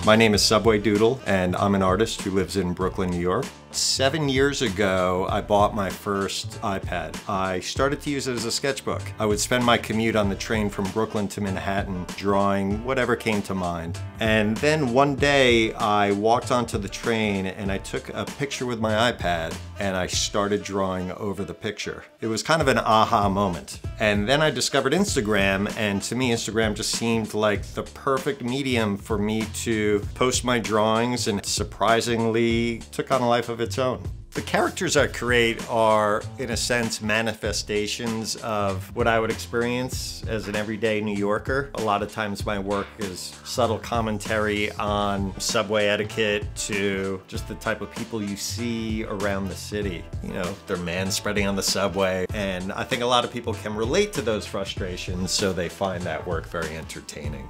My name is Subway Doodle, and I'm an artist who lives in Brooklyn, New York. 7 years ago, I bought my first iPad. I started to use it as a sketchbook. I would spend my commute on the train from Brooklyn to Manhattan drawing whatever came to mind. And then one day, I walked onto the train and I took a picture with my iPad and I started drawing over the picture. It was kind of an aha moment. And then I discovered Instagram, and to me, Instagram just seemed like the perfect medium for me to post my drawings, and surprisingly took on a life of its own. The characters I create are, in a sense, manifestations of what I would experience as an everyday New Yorker. A lot of times my work is subtle commentary on subway etiquette to just the type of people you see around the city. You know, they're manspreading on the subway, and I think a lot of people can relate to those frustrations, so they find that work very entertaining.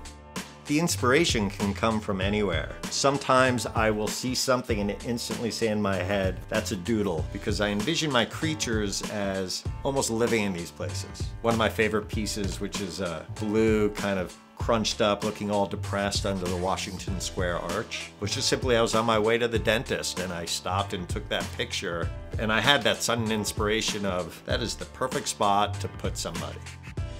The inspiration can come from anywhere. Sometimes I will see something and instantly say in my head, that's a doodle, because I envision my creatures as almost living in these places. One of my favorite pieces, which is a blue kind of crunched up, looking all depressed under the Washington Square arch, was just simply I was on my way to the dentist and I stopped and took that picture, and I had that sudden inspiration of, that is the perfect spot to put somebody.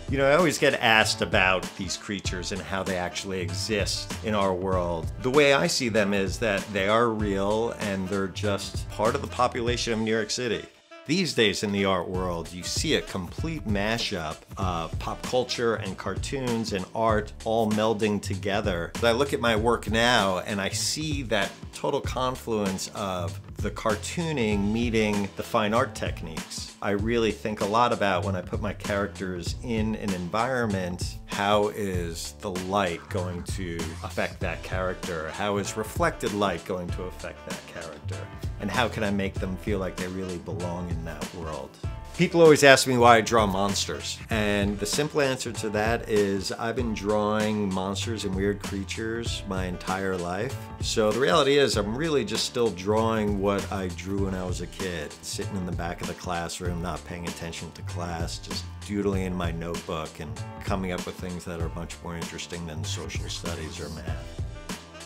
You know, I always get asked about these creatures and how they actually exist in our world. The way I see them is that they are real and they're just part of the population of New York City. These days in the art world, you see a complete mashup of pop culture and cartoons and art all melding together. I look at my work now and I see that total confluence of the cartooning meeting the fine art techniques. I really think a lot about, when I put my characters in an environment, how is the light going to affect that character? How is reflected light going to affect that character? And how can I make them feel like they really belong in that world? People always ask me why I draw monsters, and the simple answer to that is I've been drawing monsters and weird creatures my entire life. So the reality is I'm really just still drawing what I drew when I was a kid, sitting in the back of the classroom, not paying attention to class, just doodling in my notebook and coming up with things that are much more interesting than social studies or math.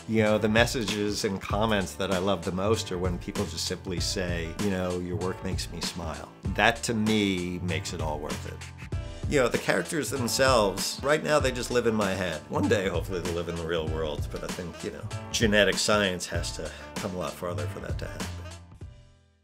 You know, the messages and comments that I love the most are when people just simply say, you know, your work makes me smile. That to me makes it all worth it. You know, the characters themselves, right now they just live in my head. One day, hopefully they'll live in the real world, but I think, you know, genetic science has to come a lot farther for that to happen.